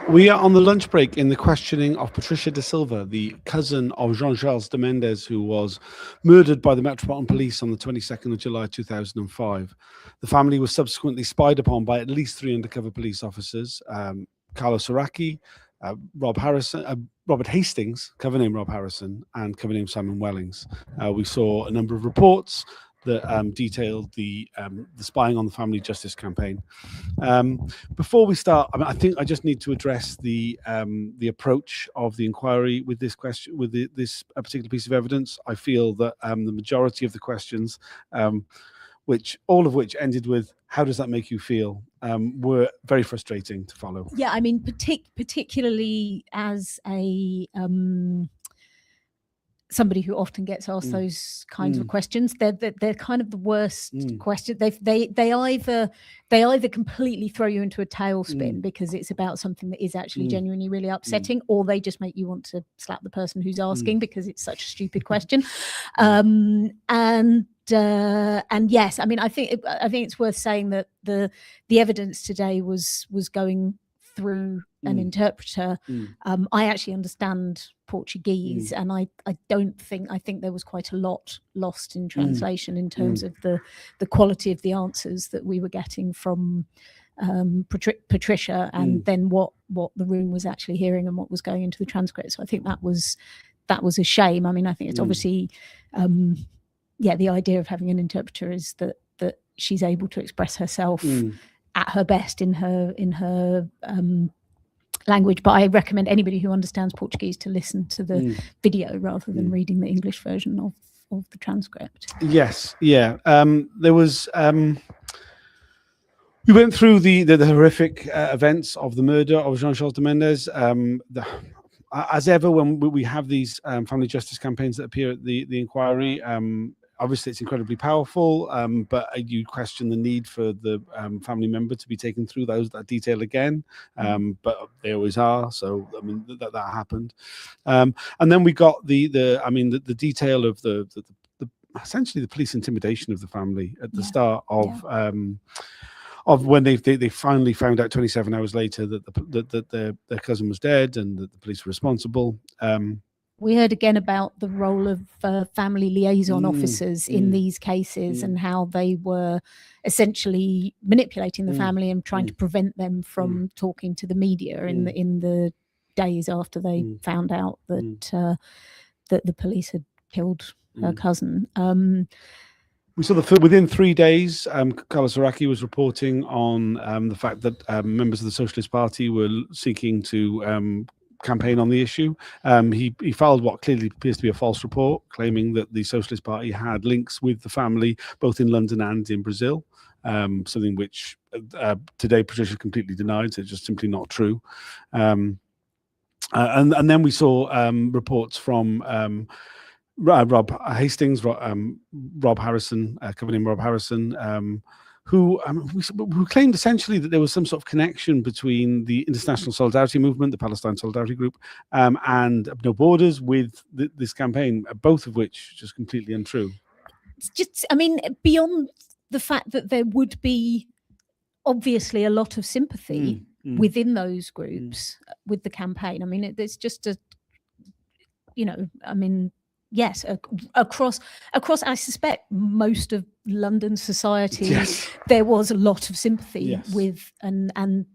We are on the lunch break in the questioning of Patricia Da Silva, the cousin of Jean-Charles de Mendes, who was murdered by the Metropolitan Police on the 22nd of July 2005. The family was subsequently spied upon by at least 3 undercover police officers, Carlos Araki, Robert Hastings, cover name Rob Harrison, and cover name Simon Wellings. We saw a number of reports that detailed the spying on the family justice campaign. Before we start, I think I just need to address the approach of the inquiry with this question, with this particular piece of evidence. I feel that the majority of the questions, all of which ended with "How does that make you feel?" were very frustrating to follow. Yeah, I mean, particularly as a somebody who often gets asked those kinds of questions, they're kind of the worst question. They either completely throw you into a tailspin because it's about something that is actually genuinely really upsetting, or they just make you want to slap the person who's asking because it's such a stupid question. And yes, I mean, I think it's worth saying that the evidence today was going through an interpreter. I actually understand Portuguese, and I think there was quite a lot lost in translation in terms of the quality of the answers that we were getting from Patricia, and then what the room was actually hearing and what was going into the transcript. So I think that was a shame. I mean, I think it's obviously the idea of having an interpreter is that she's able to express herself at her best in her language. But I recommend anybody who understands Portuguese to listen to the video rather than reading the English version of the transcript. Yes, yeah. There was. We went through the horrific events of the murder of Jean-Charles de Mendes. As ever, when we have these family justice campaigns that appear at the inquiry, obviously it's incredibly powerful, but you question the need for the family member to be taken through that detail again, but they always are. So I mean that happened, and then we got the detail of the essentially the police intimidation of the family at the start of when they finally found out 27 hours later that their cousin was dead and that the police were responsible. We heard again about the role of family liaison officers in these cases and how they were essentially manipulating the family and trying to prevent them from talking to the media in the days after they found out that the police had killed her cousin. We saw within 3 days, Carlos Araki was reporting on the fact that members of the Socialist Party were seeking to campaign on the issue. He filed what clearly appears to be a false report, claiming that the Socialist Party had links with the family, both in London and in Brazil, something which today Patricia completely denied. So it's just simply not true. And then we saw reports from Rob Hastings, Rob Harrison, cover name Rob Harrison, who claimed essentially that there was some sort of connection between the International Solidarity Movement, the Palestine Solidarity Group, and No Borders with this campaign, both of which just completely untrue. It's just, I mean, beyond the fact that there would be obviously a lot of sympathy within those groups with the campaign. I mean, it's just yes, across I suspect most of London society, there was a lot of sympathy with, and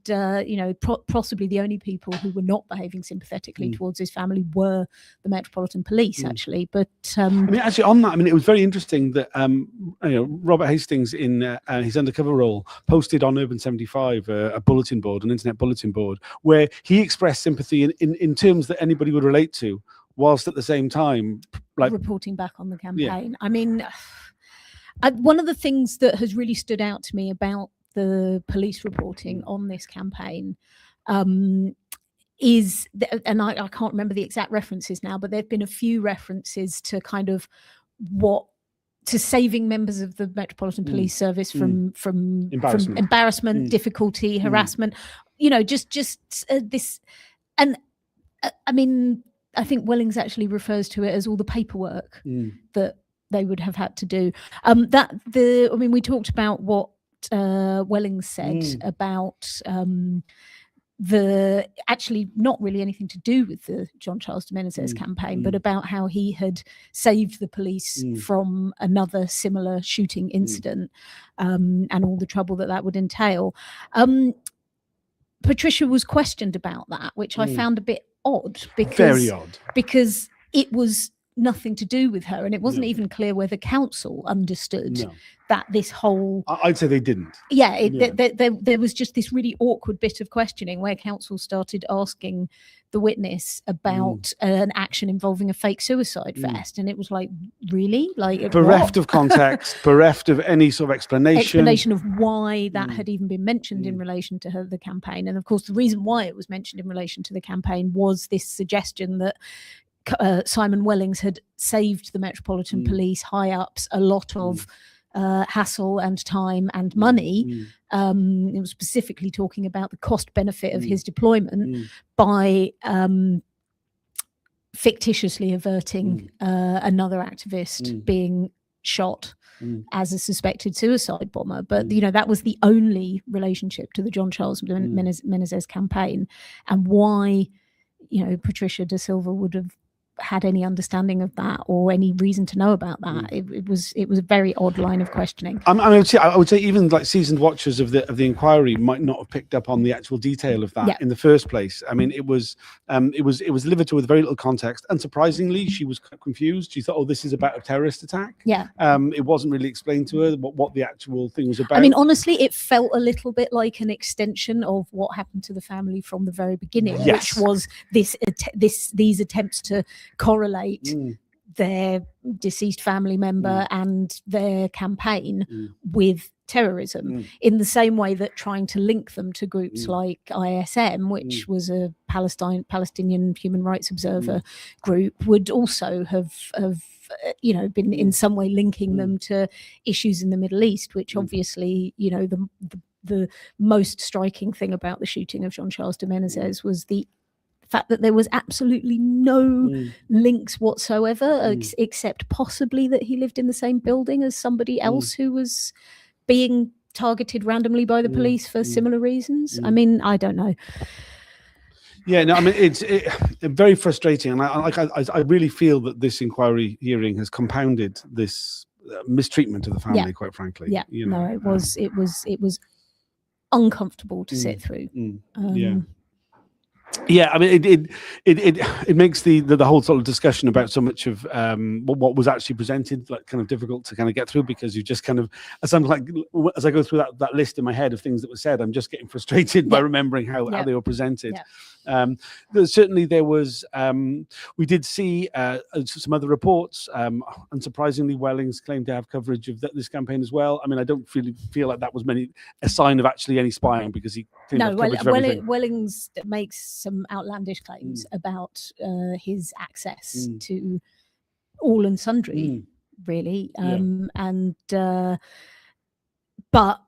possibly the only people who were not behaving sympathetically towards his family were the Metropolitan Police, actually. But I mean, actually, on that, I mean, it was very interesting that Robert Hastings, in his undercover role, posted on Urban 75 a bulletin board, an internet bulletin board, where he expressed sympathy in terms that anybody would relate to, whilst at the same time reporting back on the campaign. I mean, one of the things that has really stood out to me about the police reporting on this campaign is, and I can't remember the exact references now, but there've been a few references to kind of to saving members of the Metropolitan Police Service from embarrassment, difficulty, harassment, just this. And I mean, I think Wellings actually refers to it as all the paperwork that they would have had to do. We talked about what Wellings said about actually not really anything to do with the John Charles de Menezes campaign, but about how he had saved the police from another similar shooting incident, and all the trouble that would entail. Patricia was questioned about that, which I found a bit odd, Very odd, because it was nothing to do with her, and it wasn't even clear whether council understood that this whole... I'd say they didn't. There was just this really awkward bit of questioning where council started asking the witness about an action involving a fake suicide vest, and it was like, really? Like, bereft of context, bereft of any sort of explanation of why that had even been mentioned in relation to the campaign. And of course, the reason why it was mentioned in relation to the campaign was this suggestion that Simon Wellings had saved the Metropolitan Police high-ups a lot of hassle and time and money. It was specifically talking about the cost benefit of his deployment by fictitiously averting another activist being shot as a suspected suicide bomber. But that was the only relationship to the John Charles Menezes campaign, and why Patricia Da Silva would have had any understanding of that or any reason to know about that. It was a very odd line of questioning. I would say even like seasoned watchers of the inquiry might not have picked up on the actual detail of that in the first place. I mean, it was delivered to her with very little context. Unsurprisingly, she was confused. She thought, "Oh, this is about a terrorist attack." It wasn't really explained to her what the actual thing was about. I mean, honestly, it felt a little bit like an extension of what happened to the family from the very beginning, which was these attempts to correlate their deceased family member and their campaign with terrorism, in the same way that trying to link them to groups like ISM, which was a Palestinian human rights observer group, would also have been in some way linking them to issues in the Middle East, which obviously the most striking thing about the shooting of John Charles de Menezes was the fact that there was absolutely no links whatsoever, except possibly that he lived in the same building as somebody else who was being targeted randomly by the police for similar reasons. I mean, I don't know. Yeah, no, I mean, it's very frustrating, and I really feel that this inquiry hearing has compounded this mistreatment of the family, quite frankly. Yeah, no, it was uncomfortable to sit through. Yeah, I mean, it makes the whole sort of discussion about so much of what was actually presented like kind of difficult to kind of get through, because you just kind of, as I go through that list in my head of things that were said, I'm just getting frustrated by remembering how they were presented. Certainly there was, we did see some other reports. Unsurprisingly, Wellings claimed to have coverage of this campaign as well. I mean, I don't really feel like that was a sign of actually any spying, because he Wellings makes some outlandish claims about his access to all and sundry, really. But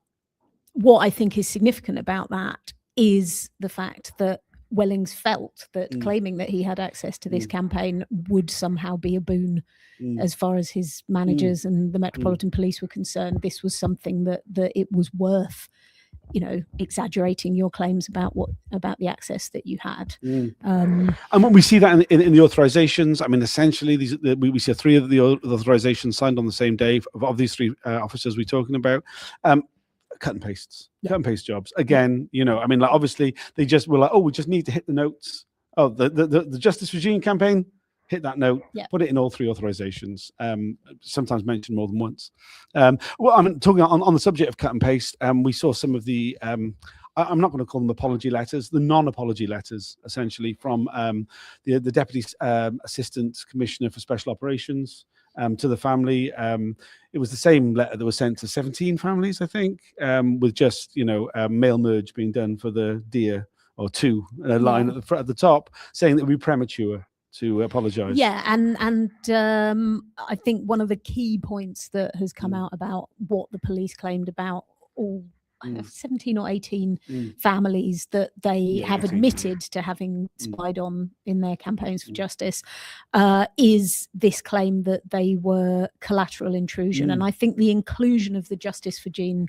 what I think is significant about that is the fact that Wellings felt that claiming that he had access to this campaign would somehow be a boon as far as his managers and the Metropolitan Police were concerned. This was something that it was worth, exaggerating your claims about the access that you had. And when we see that in the authorizations, I mean, essentially we see 3 of the authorizations signed on the same day of these 3 officers we're talking about. Cut and paste jobs again. I mean, like, obviously they just were like, oh, we just need to hit the notes. Oh, the Justice Regime campaign, hit that note, put it in all 3 authorizations, sometimes mentioned more than once. Well, I mean, talking on the subject of cut and paste, we saw some of the I'm not going to call them apology letters, the non-apology letters, essentially, from the Deputy Assistant Commissioner for Special Operations to the family. It was the same letter that was sent to 17 families, I think, with just, mail merge being done for the dear, or 2 line at the top, saying that it would be premature to apologise. Yeah, and I think one of the key points that has come out about what the police claimed about all 17 or 18 families that they have admitted to having spied on in their campaigns for justice is this claim that they were collateral intrusion. And I think the inclusion of the Justice for Jean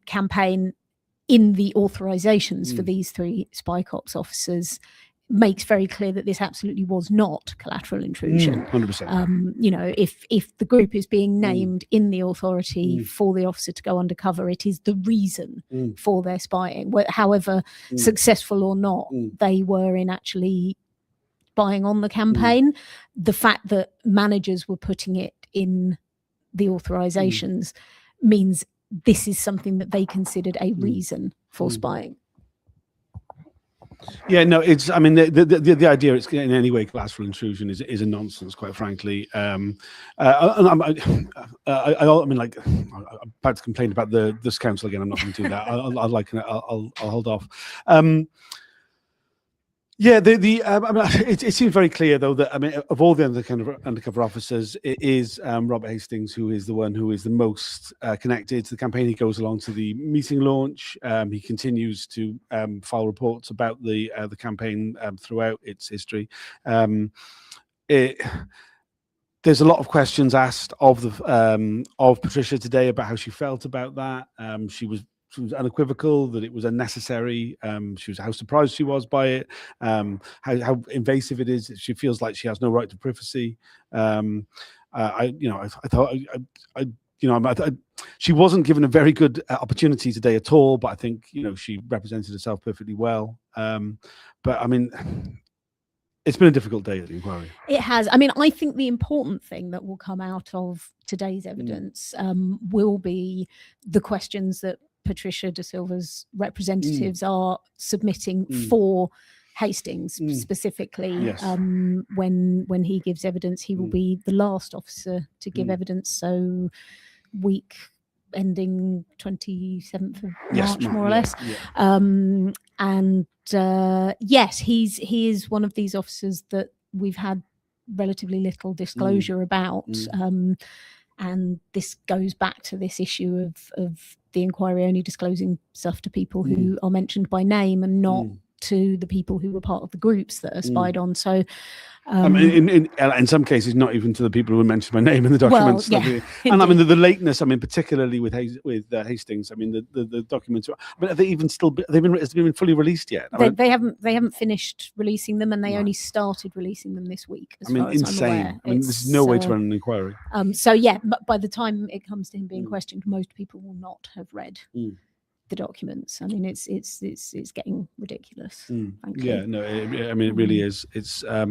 campaign in the authorizations for these 3 spy cops officers makes very clear that this absolutely was not collateral intrusion. 100%. You know, if the group is being named in the authority for the officer to go undercover, it is the reason for their spying, however successful or not they were in actually spying on the campaign. The fact that managers were putting it in the authorizations means this is something that they considered a reason for spying. Yeah, no, it's. I mean, the idea it's in any way collateral intrusion is a nonsense, quite frankly. I mean, like, I'm about to complain about this council again. I'm not going to do that. I'll hold off. Yeah, I mean, it seems very clear though that, I mean, of all the undercover officers, it is Robert Hastings who is the one who is the most connected to the campaign. He goes along to the meeting launch. He continues to file reports about the campaign throughout its history. There's a lot of questions asked of Patricia today about how she felt about that. She was unequivocal that it was unnecessary. She was how surprised she was by it, how invasive it is. She feels like she has no right to privacy. She wasn't given a very good opportunity today at all, but I think, you know, she represented herself perfectly well. But I mean, it's been a difficult day at the inquiry. It has. I mean, I think the important thing that will come out of today's evidence will be the questions that Patricia Da Silva's representatives are submitting for Hastings specifically. Yes. When he gives evidence, he will be the last officer to give evidence. So week ending 27th of March, more or less. Yeah. And yes, he is one of these officers that we've had relatively little disclosure about. And this goes back to this issue of the inquiry only disclosing stuff to people who are mentioned by name and not to the people who were part of the groups that are spied on. So I mean, in some cases, not even to the people who were mentioned by name in the documents. Well, yeah, and I mean, the lateness. I mean, particularly with Hastings. I mean, the documents. But are they even still? They've been fully released yet? They haven't finished releasing them, and they only started releasing them this week. As far as insane. I'm aware. I mean, there's no way to run an inquiry. So yeah, but by the time it comes to him being questioned, most people will not have read the documents. I mean, it's getting ridiculous. Frankly. Yeah, no, I mean, it really is. It's yeah,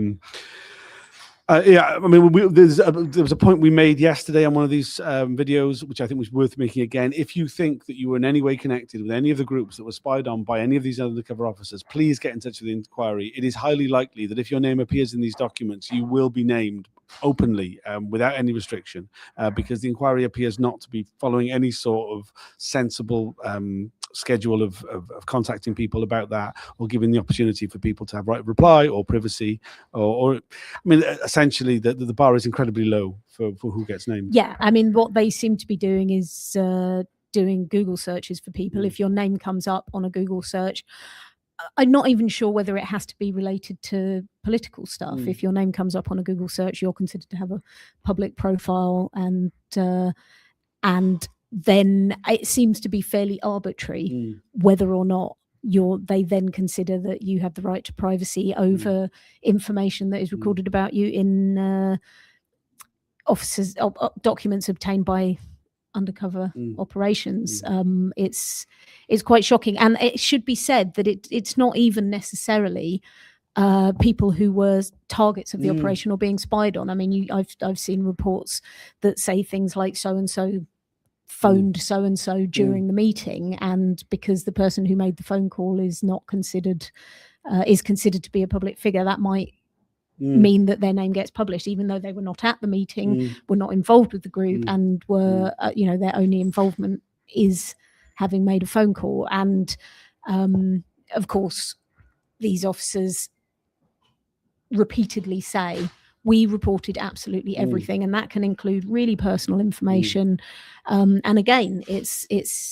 I mean, there was a point we made yesterday on one of these videos, which I think was worth making again. If you think that you were in any way connected with any of the groups that were spied on by any of these undercover officers, please get in touch with the inquiry. It is highly likely that if your name appears in these documents, you will be named openly without any restriction, because the inquiry appears not to be following any sort of sensible schedule of contacting people about that, or giving the opportunity for people to have right of reply or privacy, or I mean, essentially the bar is incredibly low for who gets named. Yeah, I mean, what they seem to be doing is doing Google searches for people. If your name comes up on a Google search, I'm not even sure whether it has to be related to political stuff. If your name comes up on a Google search, you're considered to have a public profile, and then it seems to be fairly arbitrary whether or not they then consider that you have the right to privacy over information that is recorded about you in officers documents obtained by undercover operations. It's quite shocking, and it should be said that it's not even necessarily people who were targets of the operation or being spied on. I mean, I've seen reports that say things like so and so phoned so and so during the meeting, and because the person who made the phone call is not considered to be a public figure, that might mean that their name gets published, even though they were not at the meeting, were not involved with the group, and were their only involvement is having made a phone call. And of course, these officers repeatedly say, we reported absolutely everything, and that can include really personal information. And again, it's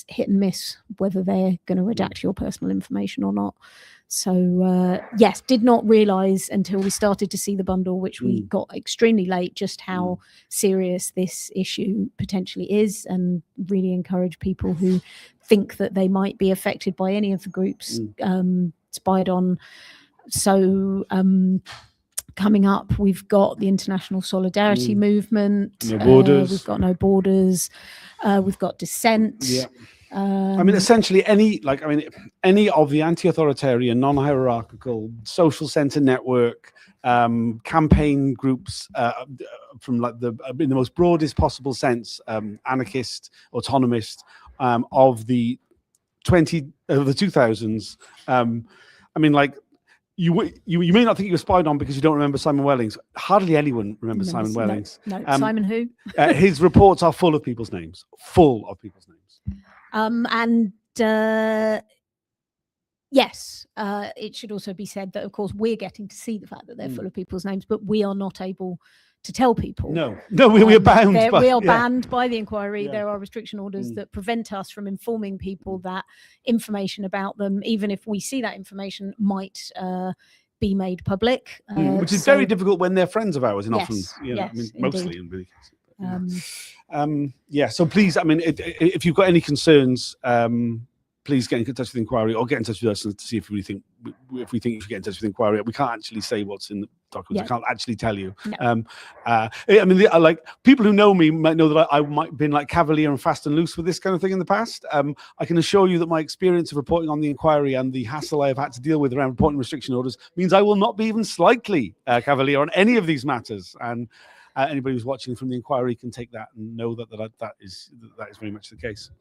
hit and miss whether they're going to redact your personal information or not. So yes, did not realise until we started to see the bundle, which we got extremely late, just how serious this issue potentially is, and really encourage people who think that they might be affected by any of the groups spied on. So coming up, we've got the International Solidarity Movement. No Borders. We've got No Borders. We've got Dissent. Yeah. I mean, essentially any of the anti-authoritarian, non-hierarchical, social centre network, campaign groups from like in the most broadest possible sense, anarchist, autonomist, of the 2000s. I mean, like, you may not think you were spied on because you don't remember Simon Wellings. Hardly anyone remembers Simon Wellings. No, Simon who? His reports are full of people's names. Yes, it should also be said that, of course, we're getting to see the fact that they're full of people's names, but we are not able to tell people. No, we are bound. We are banned by the inquiry. There are restriction orders that prevent us from informing people that information about them, even if we see that information, might be made public. Which is very difficult when they're friends of ours, and often, mostly in really cases. So please, I mean, if you've got any concerns, please get in touch with the inquiry, or get in touch with us to see if we think you should get in touch with the inquiry. We can't actually say what's in the documents. I can't actually tell you. No. I mean, like, people who know me might know that I might have been like cavalier and fast and loose with this kind of thing in the past. I can assure you that my experience of reporting on the inquiry and the hassle I have had to deal with around reporting restriction orders means I will not be even slightly cavalier on any of these matters. And anybody who's watching from the inquiry can take that and know that is very much the case.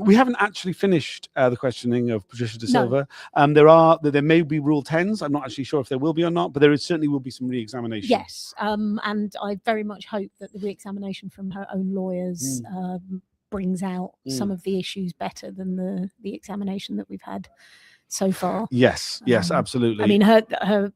We haven't actually finished the questioning of Patricia Da Silva. No. There may be Rule 10s. I'm not actually sure if there will be or not, but there certainly will be some re-examination. Yes, and I very much hope that the re-examination from her own lawyers brings out some of the issues better than the examination that we've had so far. Yes, absolutely. I mean, her.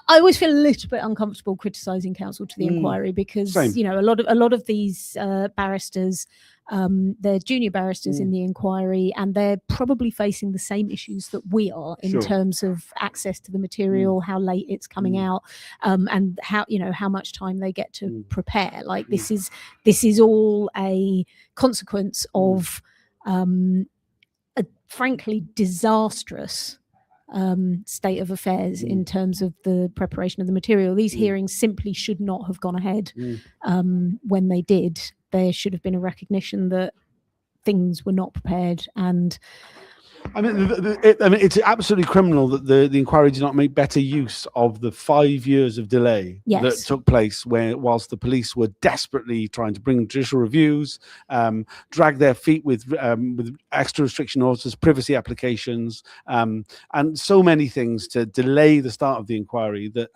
I always feel a little bit uncomfortable criticising counsel to the inquiry, because Same. a lot of these barristers, they're junior barristers in the inquiry, and they're probably facing the same issues that we are in terms of access to the material, how late it's coming out, and how much time they get to prepare. Like, this is all a consequence of a frankly disastrous state of affairs in terms of the preparation of the material. These hearings simply should not have gone ahead when they did. There should have been a recognition that things were not prepared. And I mean, it's absolutely criminal that the inquiry did not make better use of the 5 years of delay that took place whilst the police were desperately trying to bring judicial reviews, drag their feet with extra restriction orders, privacy applications, and so many things to delay the start of the inquiry that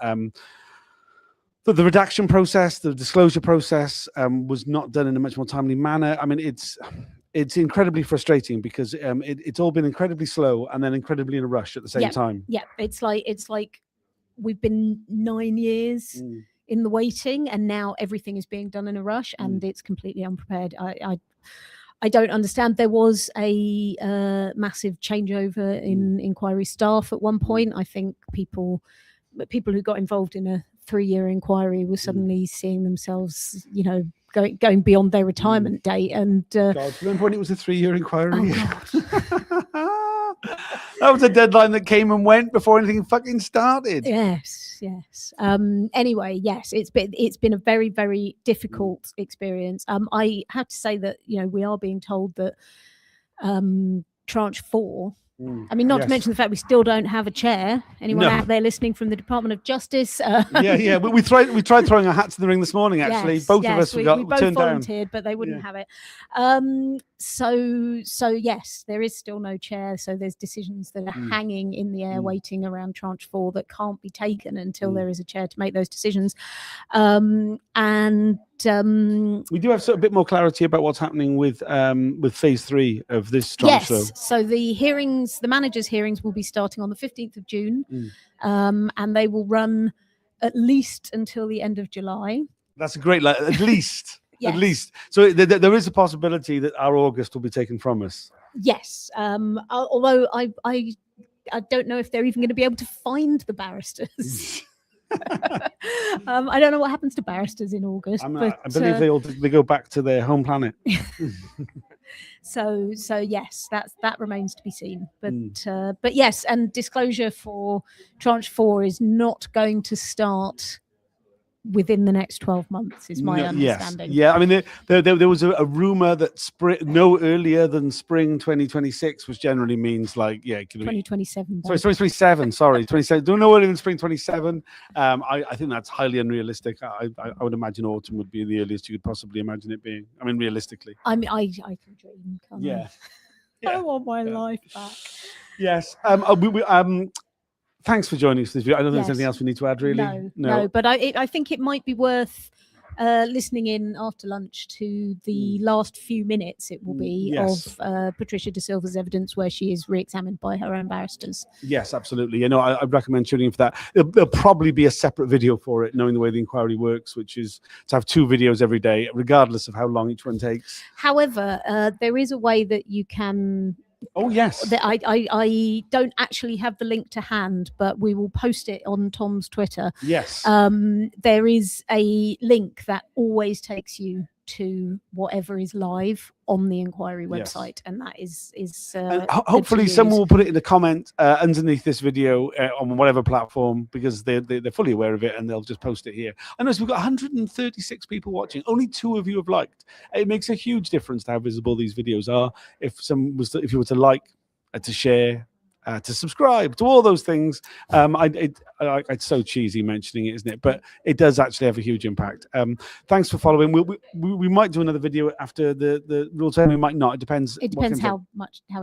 the redaction process, the disclosure process was not done in a much more timely manner. I mean, it's incredibly frustrating because it's all been incredibly slow and then incredibly in a rush at the same time. Yeah, it's like we've been 9 years in the waiting, and now everything is being done in a rush, and it's completely unprepared. I don't understand. There was a massive changeover in inquiry staff at one point. I think people who got involved in a 3-year inquiry were suddenly seeing themselves, going beyond their retirement date. And God, remember when it was a 3-year inquiry? Oh, God. That was a deadline that came and went before anything fucking started. Yes. Anyway, yes, it's been a very, very difficult experience. I have to say that we are being told that tranche 4. I mean, not to mention the fact we still don't have a chair. Anyone out there listening from the Department of Justice? We tried throwing our hats in the ring this morning. Actually, both of us we both turned volunteered, down. But they wouldn't have it. So yes, there is still no chair. So there's decisions that are hanging in the air, waiting around tranche 4 that can't be taken until there is a chair to make those decisions. We do have a bit more clarity about what's happening with phase 3 of this tranche. Yes, so the managers' hearings will be starting on the 15th of June, and they will run at least until the end of July. That's a great, at least. Yes. At least. So there is a possibility that our August will be taken from us. Yes. Although I don't know if they're even going to be able to find the barristers. I don't know what happens to barristers in August. I believe they go back to their home planet. So yes, that remains to be seen. But yes, and disclosure for tranche 4 is not going to start within the next 12 months, is my understanding. Yes. Yeah, I mean, there was a rumor that no earlier than spring 2026, which generally means 2027. Sorry, 2027. Sorry, 27. Don't know earlier than spring 27. I think that's highly unrealistic. I would imagine autumn would be the earliest you could possibly imagine it being. I mean, realistically. I mean, I can dream. Can't I? I want my life back. Yes. Thanks for joining us this video. I don't think there's anything else we need to add, really. No. But I think it might be worth listening in after lunch to the last few minutes it will be of Patricia Da Silva's evidence, where she is re-examined by her own barristers. Yes, absolutely. I'd recommend tuning in for that. There'll probably be a separate video for it, knowing the way the inquiry works, which is to have 2 videos every day, regardless of how long each one takes. However, there is a way that you can. Oh yes. I don't actually have the link to hand, but we will post it on Tom's Twitter. Yes. There is a link that always takes you to whatever is live on the inquiry website, and that is hopefully someone will put it in the comment underneath this video on whatever platform, because they're fully aware of it and they'll just post it here. I notice we've got 136 people watching. Only 2 of you have liked. It makes a huge difference to how visible these videos are. If you were to like, to share, to subscribe, to all those things. It's so cheesy mentioning it, isn't it? But it does actually have a huge impact. Thanks for following. We might do another video after the rule term. We might not. It depends. It depends how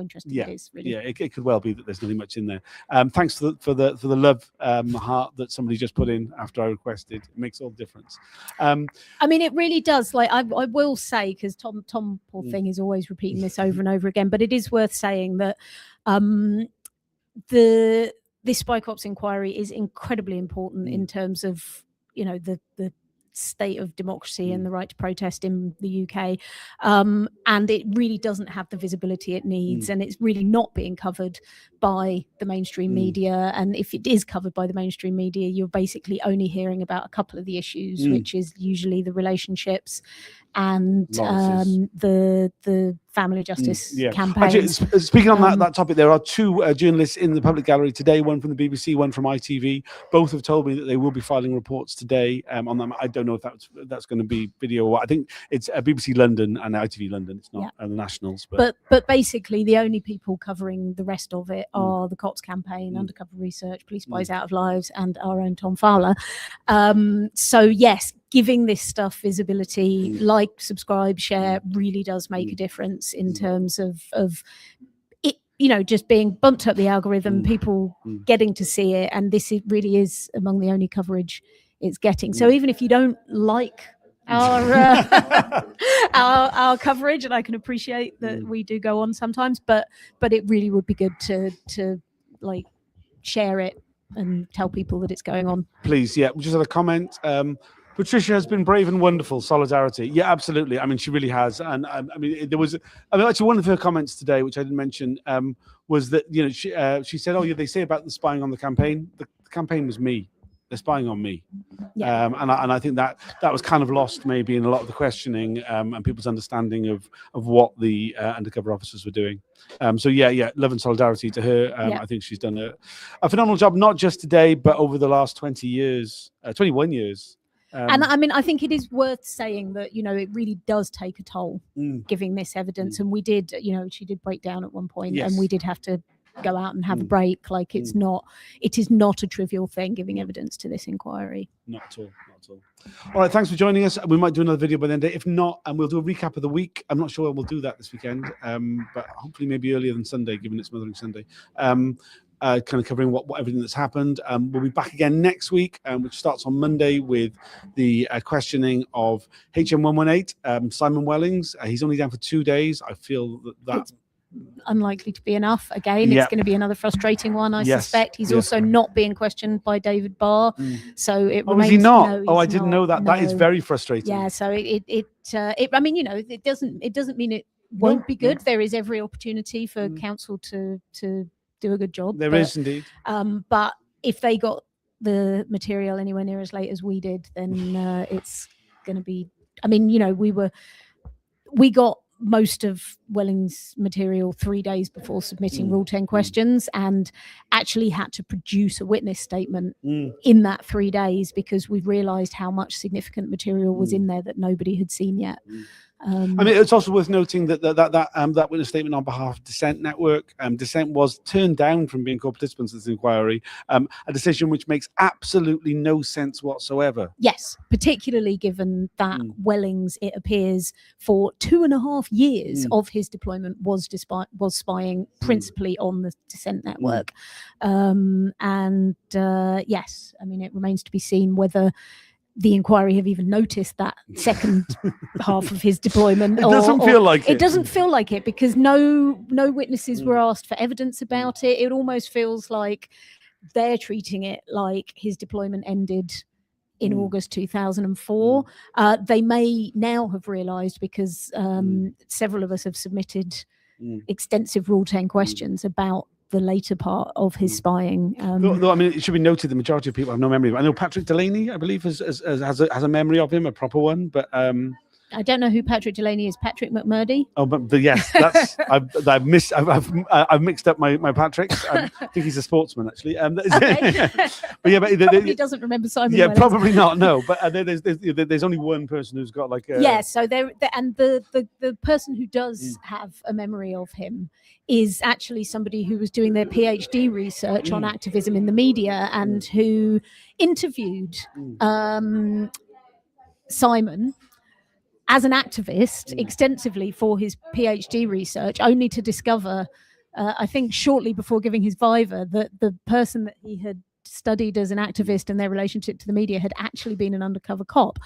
interesting it is. Really. Yeah, it could well be that there's nothing much in there. Thanks for the love heart that somebody just put in after I requested. It makes all the difference. I mean, it really does. Like I will say, because Tom, poor thing, is always repeating this over and over again. But it is worth saying that. This Spy Cops inquiry is incredibly important in terms of the state of democracy and the right to protest in the UK, and it really doesn't have the visibility it needs, and it's really not being covered by the mainstream media. And if it is covered by the mainstream media, you're basically only hearing about a couple of the issues, which is usually the relationships and the family justice campaign. Actually, speaking on that topic, there are 2 journalists in the public gallery today, one from the BBC, one from ITV. Both have told me that they will be filing reports today on them. I don't know if that's going to be video or what. I think it's BBC London and ITV London. It's not the nationals. But basically, the only people covering the rest of it are the Cops campaign, Undercover Research, Police Spies Out of Lives, and our own Tom Fowler. So yes, giving this stuff visibility, like, subscribe, share, really does make a difference in terms of it, just being bumped up the algorithm, people getting to see it, and this really is among the only coverage it's getting. So even if you don't like our coverage, and I can appreciate that we do go on sometimes, but it really would be good to like share it and tell people that it's going on. Please, we just had a comment. Patricia has been brave and wonderful. Solidarity. Yeah, absolutely. I mean, she really has. And actually one of her comments today, which I didn't mention, was that, she said, they say about the spying on the campaign. The campaign was me. They're spying on me. Yeah. And I think that was kind of lost maybe in a lot of the questioning and people's understanding of what the undercover officers were doing. So love and solidarity to her. I think she's done a phenomenal job, not just today, but over the last 21 years. And I mean, I think it is worth saying that, it really does take a toll giving this evidence. And we did, she did break down at one point, and we did have to go out and have a break. Like it is not a trivial thing giving evidence to this inquiry. Not at all. All right, thanks for joining us. We might do another video by the end of the day. If not, and we'll do a recap of the week. I'm not sure we'll do that this weekend, but hopefully maybe earlier than Sunday, given it's Mothering Sunday. Kind of covering what everything that's happened. We'll be back again next week, which starts on Monday with the questioning of HM118, Simon Wellings. He's only down for 2 days. I feel that unlikely to be enough. Again, it's going to be another frustrating one, I suspect. He's also not being questioned by David Barr, so it remains. Is he not? No, I didn't know that. No. That is very frustrating. Yeah, so I mean, it doesn't mean it won't be good. There is every opportunity for council to do a good job. There is indeed. But if they got the material anywhere near as late as we did, then it's going to be. I mean, we got most of Welling's material 3 days before submitting Rule 10 questions, and actually had to produce a witness statement in that 3 days because we've realised how much significant material was in there that nobody had seen yet. I mean, it's also worth noting that witness statement on behalf of Dissent Network, Dissent was turned down from being co-participants in this inquiry, a decision which makes absolutely no sense whatsoever. Yes, particularly given that Wellings, it appears, for 2.5 years of his deployment was spying principally on the Dissent Network. Yes, I mean, it remains to be seen whether the inquiry have even noticed that second half of his deployment. It doesn't feel like it. It doesn't feel like it because no witnesses were asked for evidence about it. It almost feels like they're treating it like his deployment ended in August 2004. They may now have realised because several of us have submitted extensive Rule 10 questions about the later part of his spying. Though, I mean, it should be noted the majority of people have no memory of it. I know Patrick Delaney, I believe, has a memory of him, a proper one, but I don't know who Patrick Delaney is. Patrick McMurdy. Oh, but yes, that's I've mixed up my Patricks. I think he's a sportsman actually. Okay. But yeah, but probably doesn't remember Simon. Yeah, Wellings. probably not. No, but there's only one person who's got like a. Yeah, so the person who does have a memory of him is actually somebody who was doing their PhD research on activism in the media and who interviewed Simon as an activist extensively for his PhD research, only to discover, I think shortly before giving his viva, that the person that he had studied as an activist and their relationship to the media had actually been an undercover cop.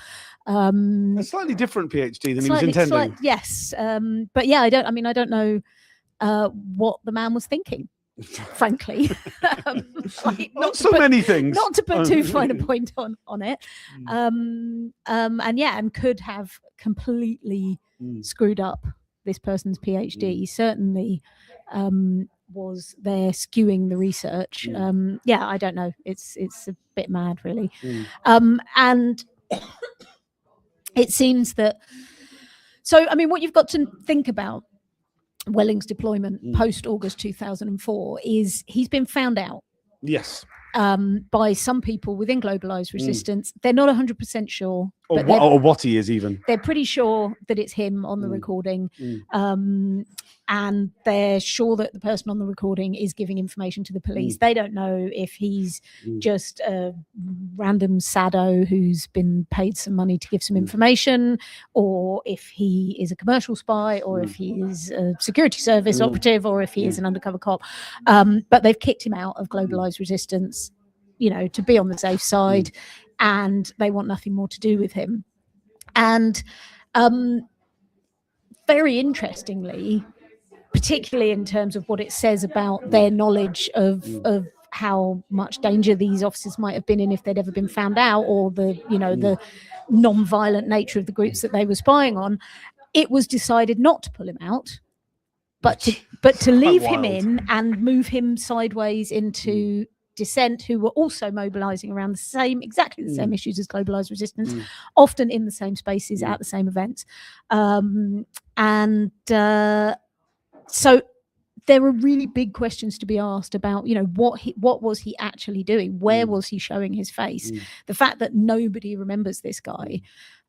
A slightly different PhD than he was intending. Yes, but yeah, I don't know what the man was thinking. Frankly, many things. Not to put too fine a point on it, and could have completely screwed up this person's PhD. Certainly, was there skewing the research. I don't know. It's a bit mad, really, and it seems that. So, I mean, what you've got to think about Welling's deployment post-August 2004 is he's been found out. Yes. By some people within Globalised Resistance. They're not 100% sure. Or what he is even. They're pretty sure that it's him on the recording. And they're sure that the person on the recording is giving information to the police. They don't know if he's just a random sado who's been paid some money to give some information, or if he is a commercial spy, or if he is a security service operative, or if he is an undercover cop. But they've kicked him out of Globalised Resistance, to be on the safe side, and they want nothing more to do with him. And very interestingly, particularly in terms of what it says about their knowledge of how much danger these officers might have been in if they'd ever been found out, or the non-violent nature of the groups that they were spying on, it was decided not to pull him out, but to leave him in and move him sideways into Dissent, who were also mobilising around exactly the same issues as Globalised Resistance, often in the same spaces at the same events, so there are really big questions to be asked about, what was he actually doing? Where was he showing his face? The fact that nobody remembers this guy,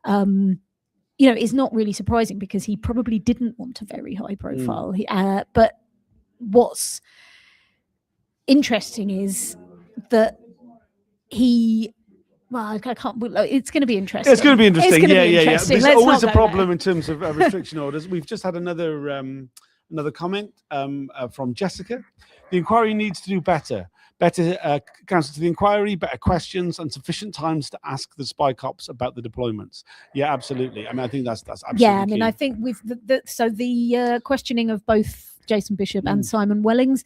is not really surprising because he probably didn't want a very high profile. But what's interesting is that I can't. It's going to be interesting. It's going to be interesting. Yeah. There's always a problem there. In terms of restriction orders. We've just had another comment from Jessica. The inquiry needs to do better counsel to the inquiry, better questions, and sufficient times to ask the spy cops about the deployments. Yeah, absolutely. I mean, I think that's absolutely I mean, key. I think with the questioning of both Jason Bishop and Simon Wellings.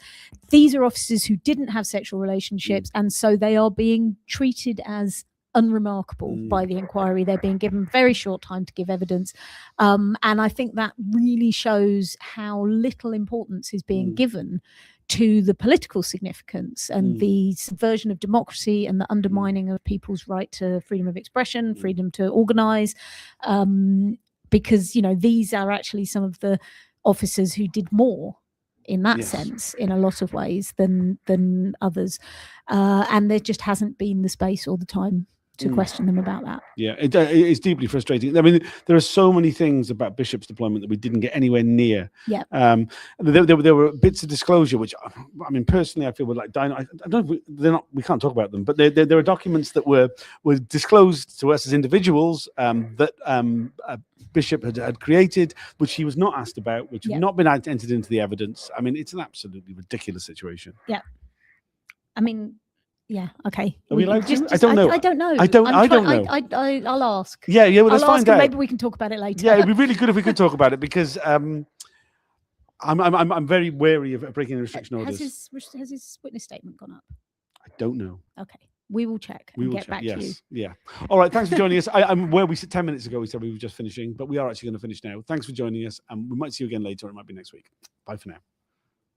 These are officers who didn't have sexual relationships, and so they are being treated as unremarkable by the inquiry. They're being given very short time to give evidence, and I think that really shows how little importance is being given to the political significance and the subversion of democracy and the undermining of people's right to freedom of expression, freedom to organise, because these are actually some of the officers who did more in that sense, in a lot of ways, than others, and there just hasn't been the space or the time to question them about that. Yeah, it's deeply frustrating. I mean, there are so many things about Bishop's deployment that we didn't get anywhere near. Yeah. There were bits of disclosure, which, I mean, personally, I feel were like, I don't know, they're not. We can't talk about them, but there are documents that were disclosed to us as individuals that Bishop had created, which he was not asked about, which have not been entered into the evidence. I mean, it's an absolutely ridiculous situation. Yeah. I mean. Yeah. Okay. Are we allowed to? I don't know. I don't know. I don't know. I'll ask. Yeah. Well, let's find out. Maybe we can talk about it later. Yeah, it'd be really good if we could talk about it, because I'm very wary of breaking the restriction orders. Has his witness statement gone up? I don't know. Okay. We will check and get back to you. Yeah. All right. Thanks for joining us. I'm where we said 10 minutes ago. We said we were just finishing, but we are actually going to finish now. Thanks for joining us, and we might see you again later. It might be next week. Bye for now.